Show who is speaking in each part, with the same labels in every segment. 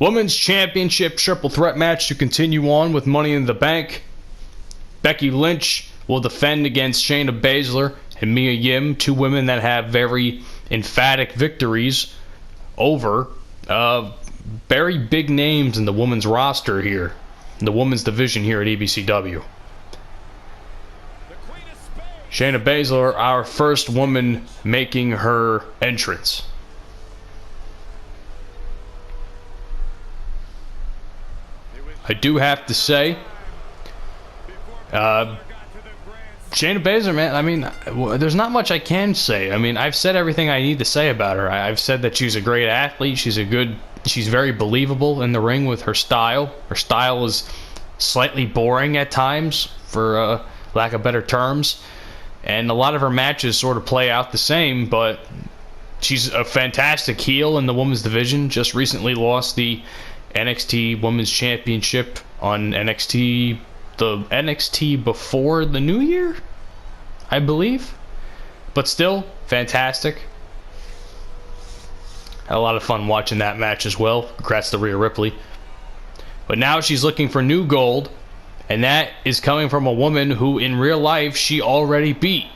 Speaker 1: Women's Championship triple threat match to continue on with Money in the Bank. Becky Lynch will defend against Shayna Baszler and Mia Yim, two women that have very emphatic victories over very big names in the women's roster here, in the women's division here at EBCW. Shayna Baszler, our first woman making her entrance. I do have to say, Shayna Baszler, man, I mean, there's not much I can say. I mean, I've said everything I need to say about her. I've said that she's a great athlete. She's very believable in the ring with her style. Her style is slightly boring at times, for lack of better terms. And a lot of her matches sort of play out the same, but she's a fantastic heel in the women's division. Just recently lost the NXT Women's Championship on NXT, the NXT before the new year, I believe. But still, fantastic. Had a lot of fun watching that match as well. Congrats to Rhea Ripley. But now she's looking for new gold, and that is coming from a woman who in real life she already beat,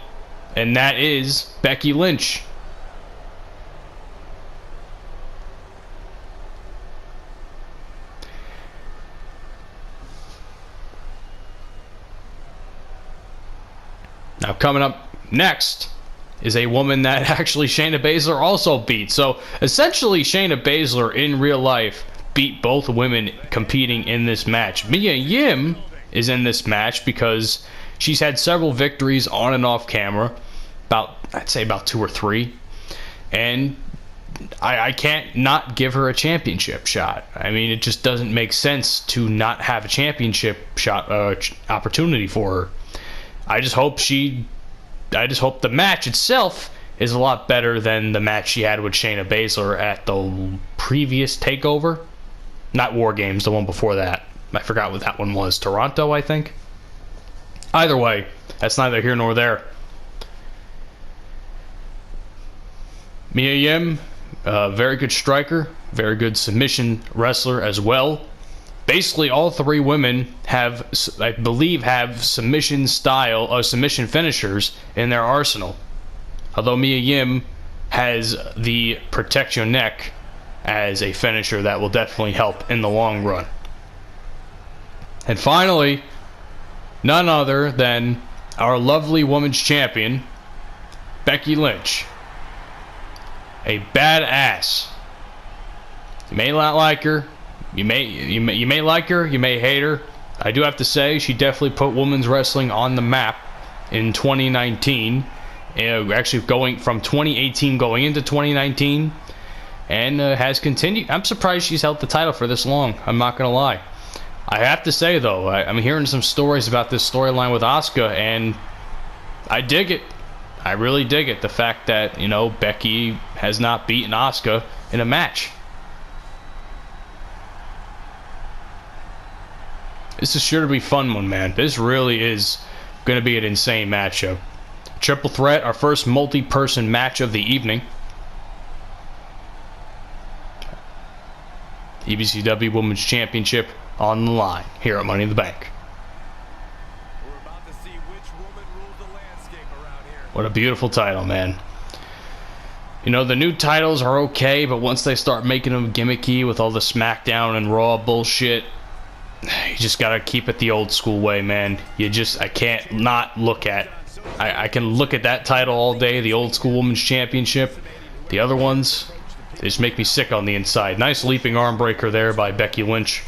Speaker 1: and that is Becky Lynch. Now coming up next is a woman that actually Shayna Baszler also beat. So essentially Shayna Baszler in real life beat both women competing in this match. Mia Yim is in this match because she's had several victories on and off camera, I'd say about 2 or 3, and I can't not give her a championship shot. I mean, it just doesn't make sense to not have a championship shot opportunity for her. I just hope the match itself is a lot better than the match she had with Shayna Baszler at the previous TakeOver. Not War Games, the one before that. I forgot what that one was. Toronto, I think. Either way, that's neither here nor there. Mia Yim, very good striker, very good submission wrestler as well. Basically, all 3 women have, I believe, have submission finishers in their arsenal. Although Mia Yim has the protect your neck as a finisher that will definitely help in the long run. And finally, none other than our lovely women's champion, Becky Lynch. A badass. You may not like her. You may like her, you may hate her. I do have to say, she definitely put women's wrestling on the map in 2019. Actually, going from 2018 going into 2019, and has continued. I'm surprised she's held the title for this long. I'm not gonna lie. I have to say though, I'm hearing some stories about this storyline with Asuka, and I dig it. I really dig it. The fact that, you know, Becky has not beaten Asuka in a match. This is sure to be a fun one, man. This really is going to be an insane matchup. Triple threat, our first multi-person match of the evening. EBCW Women's Championship on the line here at Money in the Bank.
Speaker 2: We're about to see which woman rules the landscape around here.
Speaker 1: What a beautiful title, man. You know, the new titles are okay, but once they start making them gimmicky with all the SmackDown and Raw bullshit, you just gotta keep it the old school way, man. I can't not look at. I can look at that title all day, the old school women's championship. The other ones, they just make me sick on the inside. Nice leaping arm breaker there by Becky Lynch.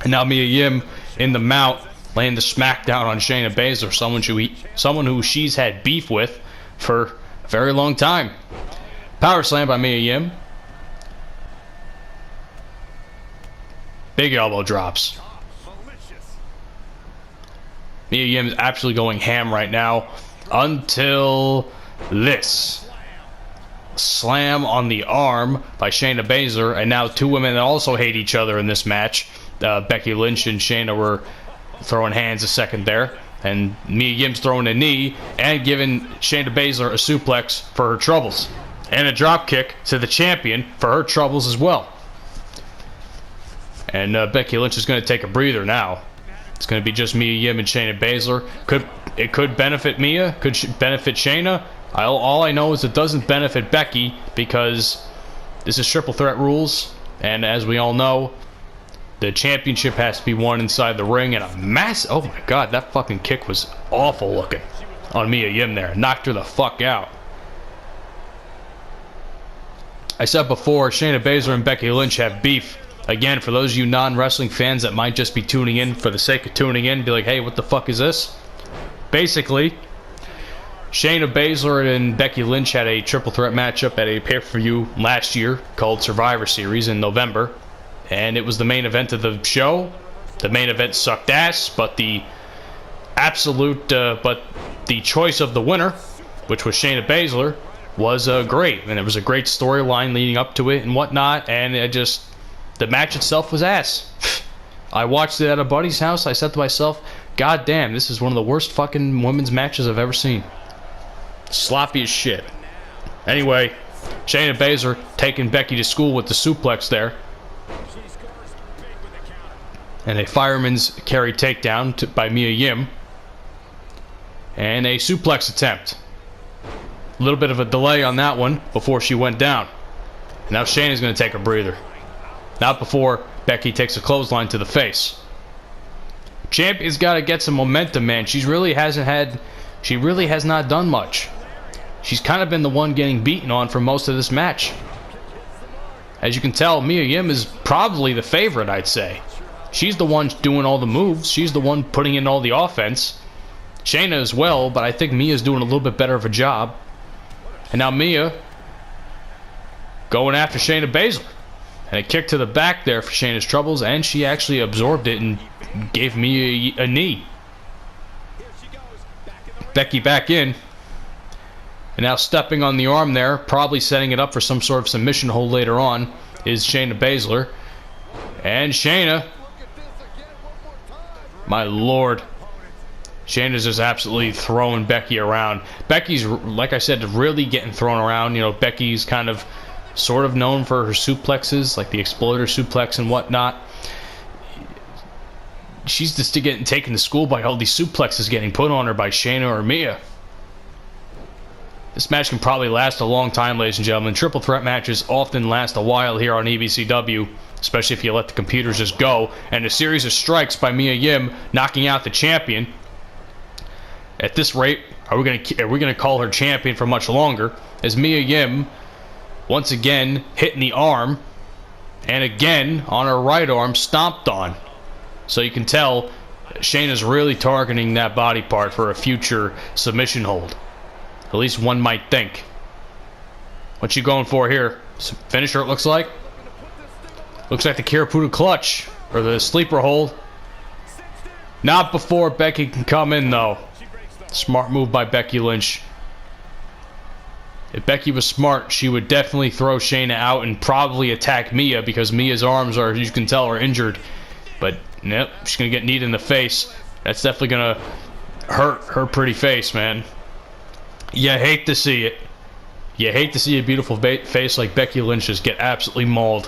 Speaker 1: And now Mia Yim in the mount, laying the smackdown on Shayna Baszler, someone who she's had beef with for a very long time. Power slam by Mia Yim. Big elbow drops. Mia Yim is absolutely going ham right now until this. Slam on the arm by Shayna Baszler, and now 2 women that also hate each other in this match. Becky Lynch and Shayna were throwing hands a second there, and Mia Yim's throwing a knee and giving Shayna Baszler a suplex for her troubles, and a drop kick to the champion for her troubles as well. And Becky Lynch is going to take a breather now. It's going to be just Mia Yim and Shayna Baszler. It could benefit Mia, could benefit Shayna. All I know is it doesn't benefit Becky because this is triple threat rules. And as we all know, the championship has to be won inside the ring. And a massive... Oh my god, that fucking kick was awful looking on Mia Yim there. Knocked her the fuck out. I said before, Shayna Baszler and Becky Lynch have beef. Again, for those of you non-wrestling fans that might just be tuning in for the sake of tuning in, be like, hey, what the fuck is this? Basically, Shayna Baszler and Becky Lynch had a triple threat matchup at a pay-per-view last year called Survivor Series in November. And it was the main event of the show. The main event sucked ass, but the choice of the winner, which was Shayna Baszler, was great. And it was a great storyline leading up to it and whatnot. And the match itself was ass. I watched it at a buddy's house. I said to myself, God damn, this is one of the worst fucking women's matches I've ever seen. Sloppy as shit. Anyway, Shayna Baszler taking Becky to school with the suplex there. And a fireman's carry takedown by Mia Yim. And a suplex attempt. A little bit of a delay on that one before she went down. And now Shayna's going to take a breather. Not before Becky takes a clothesline to the face. Champion's got to get some momentum, man. She really has not done much. She's kind of been the one getting beaten on for most of this match. As you can tell, Mia Yim is probably the favorite, I'd say. She's the one doing all the moves. She's the one putting in all the offense. Shayna as well, but I think Mia's doing a little bit better of a job. And now Mia going after Shayna Baszler. And a kick to the back there for Shayna's troubles, and she actually absorbed it and gave Mia a knee. Becky back in. And now stepping on the arm there, probably setting it up for some sort of submission hold later on, is Shayna Baszler. And Shayna, my lord, Shayna's just absolutely throwing Becky around. Becky's, like I said, really getting thrown around. You know, Becky's kind of sort of known for her suplexes, like the exploder suplex and whatnot. She's just getting taken to school by all these suplexes getting put on her by Shayna or Mia. This match can probably last a long time, ladies and gentlemen. Triple threat matches often last a while here on EBCW, especially if you let the computers just go. And a series of strikes by Mia Yim knocking out the champion. At this rate, are we gonna call her champion for much longer? As Mia Yim once again hitting the arm, and again on her right arm stomped on. So you can tell Shayna's really targeting that body part for a future submission hold. At least one might think. What's she going for here? Finisher, it looks like. Looks like the Kiripuda clutch, or the sleeper hold. Not before Becky can come in, though. Smart move by Becky Lynch. If Becky was smart, she would definitely throw Shayna out and probably attack Mia, because Mia's arms are, as you can tell, are injured. But nope, she's gonna get kneed in the face. That's definitely gonna hurt her pretty face, man. You hate to see it. You hate to see a beautiful face like Becky Lynch just get absolutely mauled.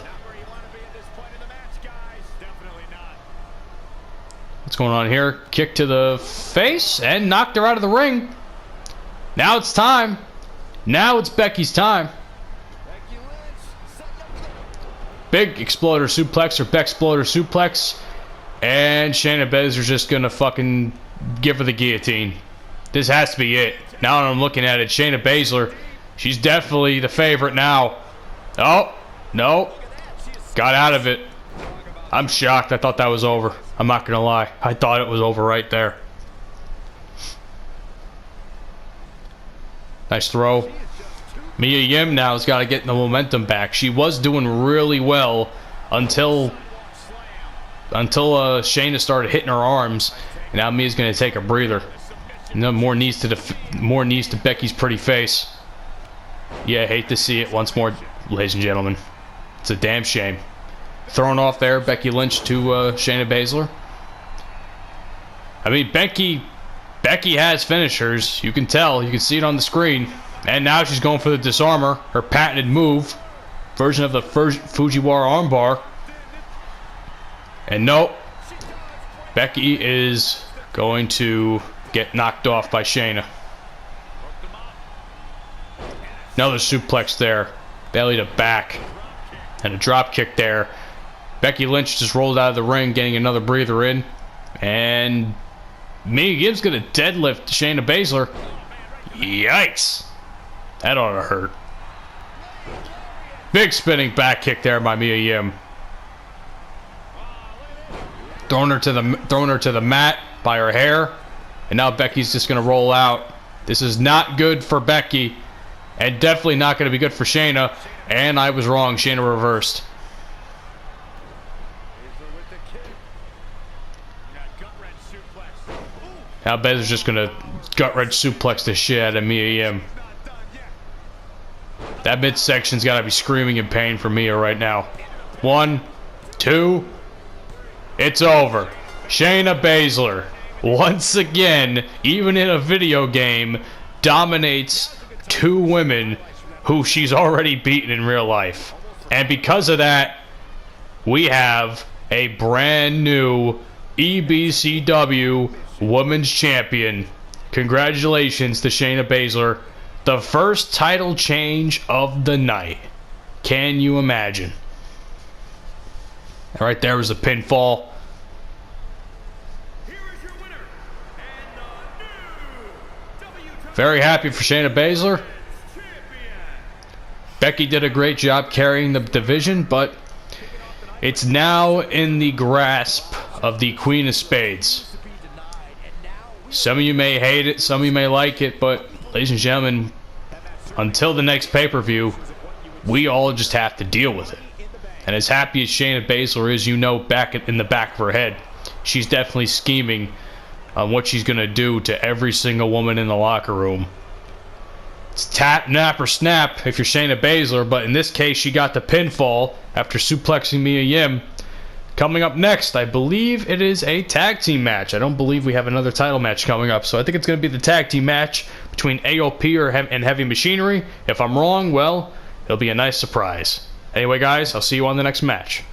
Speaker 1: What's going on here? Kick to the face and knocked her out of the ring. Now it's time. Now it's Becky's time. Big exploder suplex or Beck-exploder suplex. And Shayna Baszler's just gonna fucking give her the guillotine. This has to be it. Now that I'm looking at it, Shayna Baszler, she's definitely the favorite now. Oh, no. Got out of it. I'm shocked. I thought that was over. I'm not gonna lie. I thought it was over right there. Nice throw. Mia Yim now has got to get the momentum back. She was doing really well until Shayna started hitting her arms. And now Mia's going to take a breather. No more knees to Becky's pretty face. Yeah, I hate to see it once more, ladies and gentlemen. It's a damn shame. Thrown off there, Becky Lynch to Shayna Baszler. I mean, Becky has finishers. You can tell. You can see it on the screen. And now she's going for the disarmer, her patented move, version of the Fujiwara armbar. And nope. Becky is going to get knocked off by Shayna. Another suplex there. Belly to back. And a drop kick there. Becky Lynch just rolled out of the ring, getting another breather in. And Mia Yim's going to deadlift Shayna Baszler. Yikes. That ought to hurt. Big spinning back kick there by Mia Yim. Throwing her to the mat by her hair. And now Becky's just going to roll out. This is not good for Becky. And definitely not going to be good for Shayna. And I was wrong. Shayna reversed. Now Baszler's just going to gut-wrench suplex the shit out of Mia Yim. That midsection's got to be screaming in pain for Mia right now. 1, 2. It's over. Shayna Baszler, once again, even in a video game, dominates 2 women who she's already beaten in real life. And because of that, we have a brand new EBCW Women's Champion. Congratulations to Shayna Baszler. The first title change of the night. Can you imagine? Right there was a pinfall. Very happy for Shayna Baszler. Becky did a great job carrying the division, but it's now in the grasp of the Queen of Spades. Some of you may hate it, some of you may like it, but ladies and gentlemen, until the next pay-per-view, we all just have to deal with it. And as happy as Shayna Baszler is, you know, back in the back of her head, she's definitely scheming on what she's going to do to every single woman in the locker room. It's tap, nap, or snap if you're Shayna Baszler, but in this case, she got the pinfall after suplexing Mia Yim. Coming up next, I believe it is a tag team match. I don't believe we have another title match coming up, so I think it's going to be the tag team match between AOP and Heavy Machinery. If I'm wrong, well, it'll be a nice surprise. Anyway, guys, I'll see you on the next match.